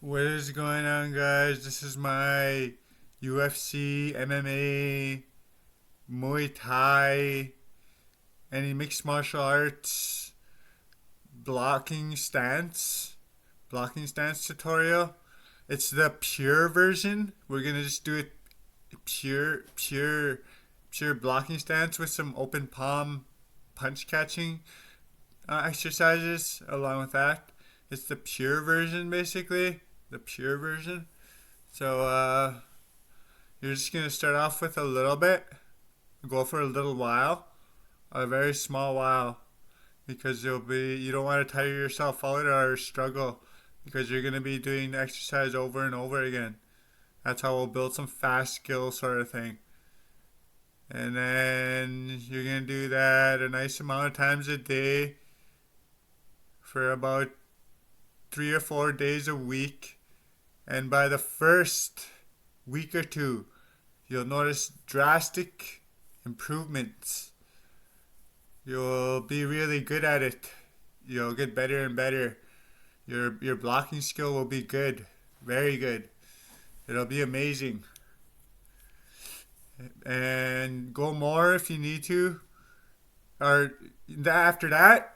What is going on, guys? This is my UFC, MMA, Muay Thai, any mixed martial arts blocking stance, blocking stance tutorial. It's the pure version. We're gonna just do it pure blocking stance with some open palm punch catching exercises along with that. It's the pure version, basically. The pure version. So you're just gonna start off with a little bit, go for a little while, a very small while, because you don't want to tire yourself out or struggle, because you're gonna be doing the exercise over and over again. That's how we'll build some fast skill sort of thing. And then you're gonna do that a nice amount of times a day for about 3 or 4 days a week. And by the first week or two, you'll notice drastic improvements. You'll be really good at it. You'll get better and better. Your blocking skill will be good, very good. It'll be amazing. And go more if you need to. Or after that,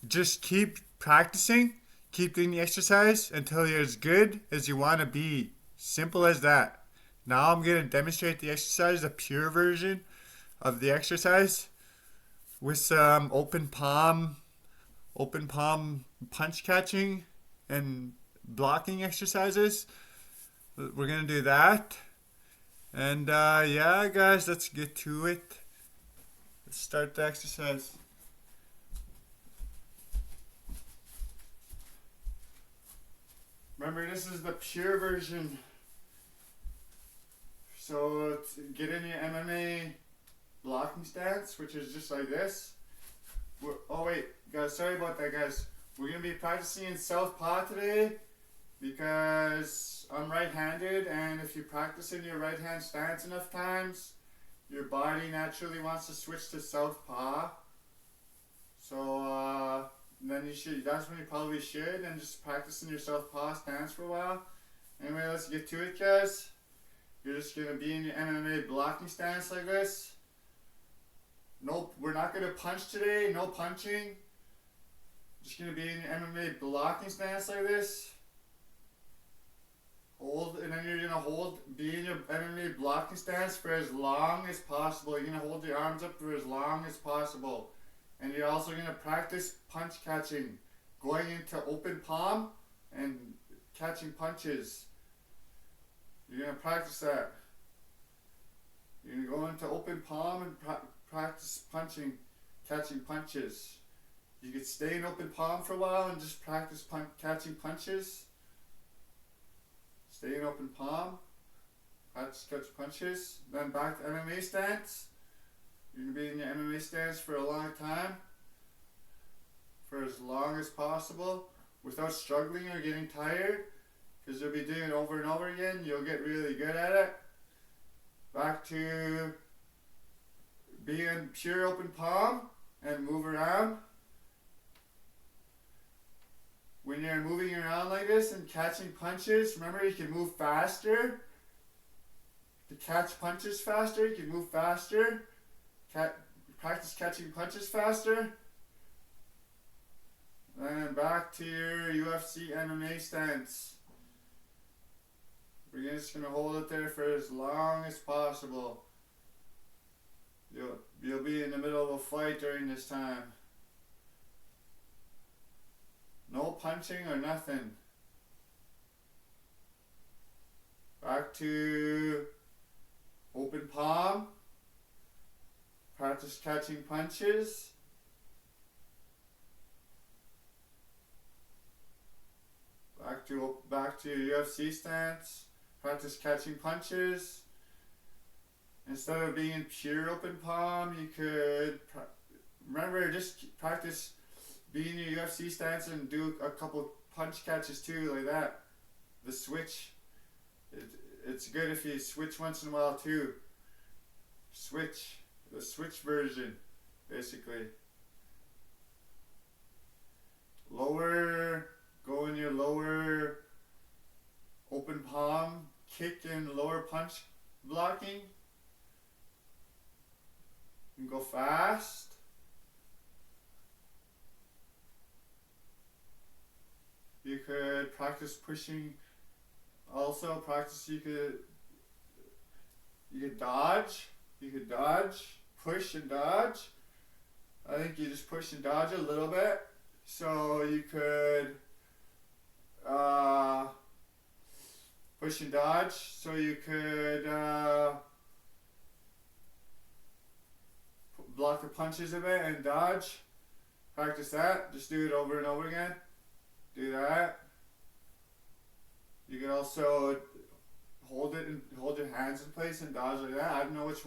just keep practicing. Keep doing the exercise until you're as good as you want to be. Simple as that. Now I'm going to demonstrate the exercise, the pure version of the exercise, with some open palm punch catching and blocking exercises. We're going to do that. And yeah, guys, let's get to it. Let's start the exercise. Remember, this is the pure version. So get in your MMA blocking stance, which is just like this. Oh wait, guys, sorry about that, guys. We're gonna be practicing in southpaw today because I'm right-handed, and if you practice in your right hand stance enough times, your body naturally wants to switch to southpaw. So then you should. That's when you probably should, and just practice in your southpaw stance for a while. Anyway, let's get to it, guys. You're just gonna be in your MMA blocking stance like this. Nope, we're not gonna punch today. No punching. Just gonna be in your MMA blocking stance like this. Hold, and then you're gonna be in your MMA blocking stance for as long as possible. You're gonna hold your arms up for as long as possible. And you're also gonna practice punch catching, going into open palm and catching punches. You're gonna practice that. You're gonna go into open palm and practice catching punches. You could stay in open palm for a while and just practice catching punches. Stay in open palm, practice catch punches. Then back to MMA stance. You're gonna be in your MMA stance for a long time, for as long as possible, without struggling or getting tired. Because you'll be doing it over and over again, you'll get really good at it. Back to being pure open palm and move around. When you're moving around like this and catching punches, remember you can move faster. To catch punches faster, you can move faster. Practice catching punches faster. Then back to your UFC MMA stance. We're just going to hold it there for as long as possible. You'll be in the middle of a fight during this time. No punching or nothing. Back to open palm. Practice catching punches. Back to your UFC stance. Practice catching punches. Instead of being in pure open palm, you could remember just practice being in your UFC stance and do a couple punch catches too, like that. The switch. It's good if you switch once in a while too. Switch. The switch version, basically. Go in your lower open palm, kick and lower punch blocking. You can go fast. You could practice pushing. Also practice, you could dodge. You could dodge, push and dodge. I think you just push and dodge a little bit. So you could push and dodge. So you could block the punches a bit and dodge. Practice that. Just do it over and over again. Do that. You can also hold it and hold your hands in place and dodge like that. I don't know which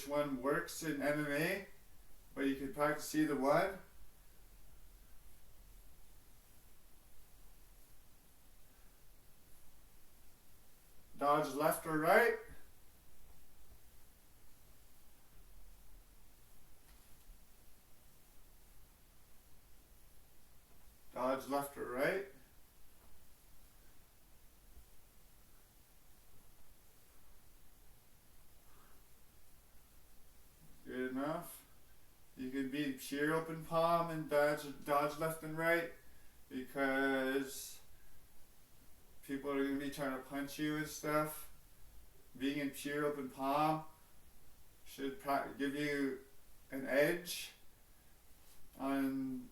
one works in MMA, but you can practice either one. Dodge left or right. Dodge left or right. Good enough. You can be pure open palm and dodge left and right, because people are going to be trying to punch you and stuff. Being in pure open palm should give you an edge on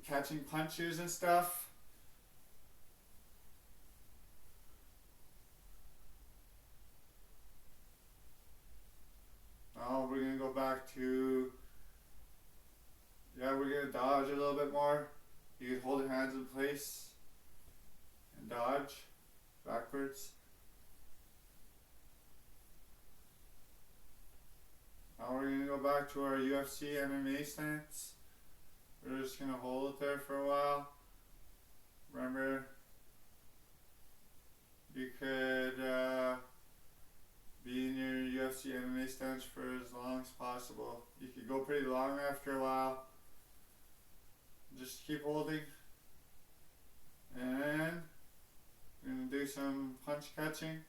catching punches and stuff. Now we're going to go back to, we're going to dodge a little bit more. You can hold your hands in place and dodge backwards. Now we're going to go back to our UFC MMA stance. We're just going to hold it there for a while. Remember, you could be in your UFC MMA stance for as long as possible. You could go pretty long after a while. Just keep holding. And we're going to do some punch catching.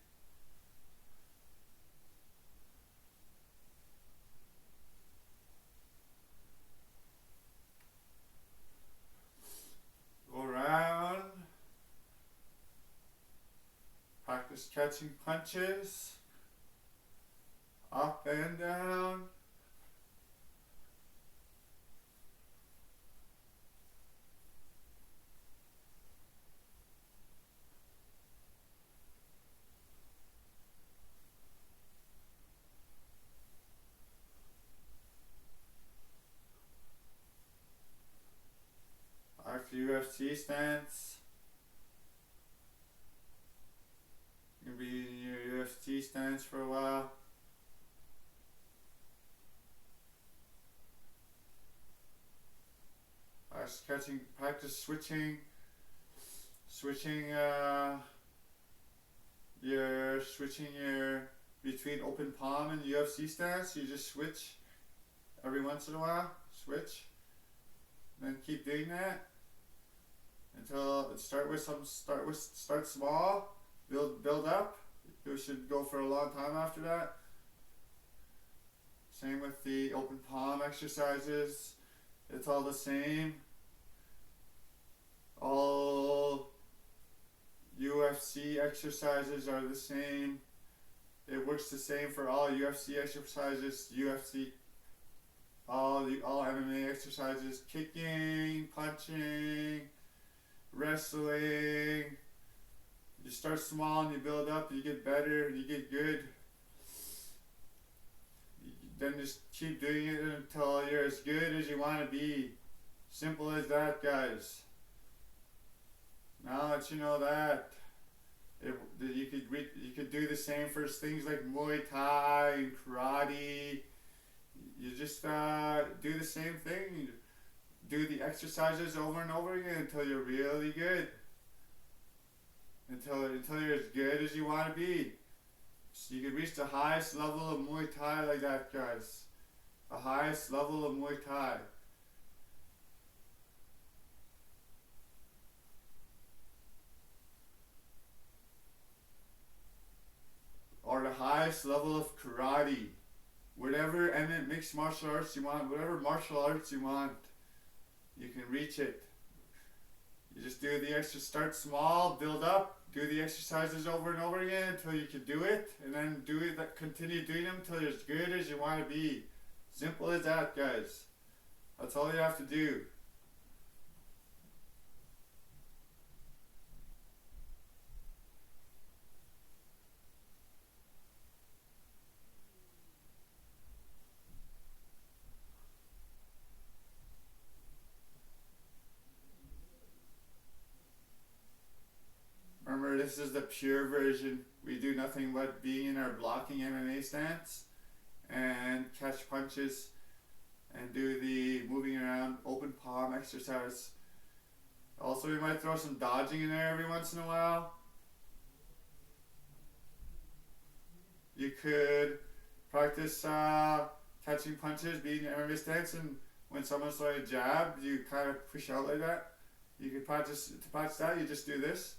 Go around. Practice catching punches. Up and down. Back to UFC stance. You're going to be in your UFC stance for a while. Practice switching your between open palm and UFC stance. You just switch every once in a while. Switch, and then keep doing that until start small, build up. You should go for a long time after that. Same with the open palm exercises. It's all the same. All UFC exercises are the same. It works the same for all UFC exercises. All MMA exercises: kicking, punching, wrestling. You start small and you build up. You get better. You get good. Then just keep doing it until you're as good as you want to be. Simple as that, guys. Now that you know that, you could do the same for things like Muay Thai and karate. You just do the same thing. Do the exercises over and over again until you're really good. Until you're as good as you want to be. So you can reach the highest level of Muay Thai like that, guys. The highest level of Muay Thai. highest level of karate. Whatever and then mixed martial arts you want, whatever martial arts you want, you can reach it. You just do the extra, start small, build up, do the exercises over and over again until you can do it, and then do it, continue doing them until you're as good as you want to be. Simple as that, guys. That's all you have to do. Remember, this is the pure version. We do nothing but being in our blocking MMA stance and catch punches and do the moving around open palm exercise. Also, we might throw some dodging in there every once in a while. You could practice catching punches, being in MMA stance, and when someone's throwing a jab, you kind of push out like that. You could practice, to practice that, you just do this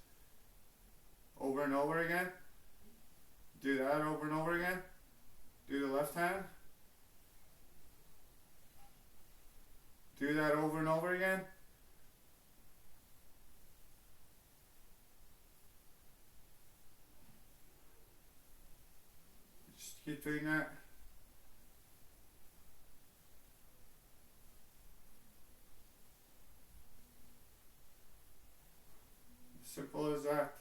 over and over again. Do that over and over again. Do the left hand. Do that over and over again. Just keep doing that. Simple as that.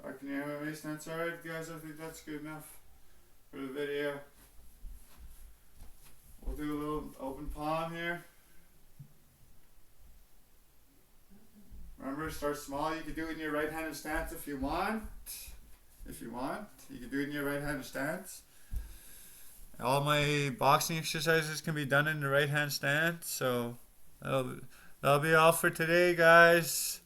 Back in your MMA stance. Alright guys, I think that's good enough for the video. We'll do a little open palm here. Remember, start small. You can do it in your right-handed stance if you want. You can do it in your right-handed stance. All my boxing exercises can be done in the right-hand stance. So that'll be all for today, guys.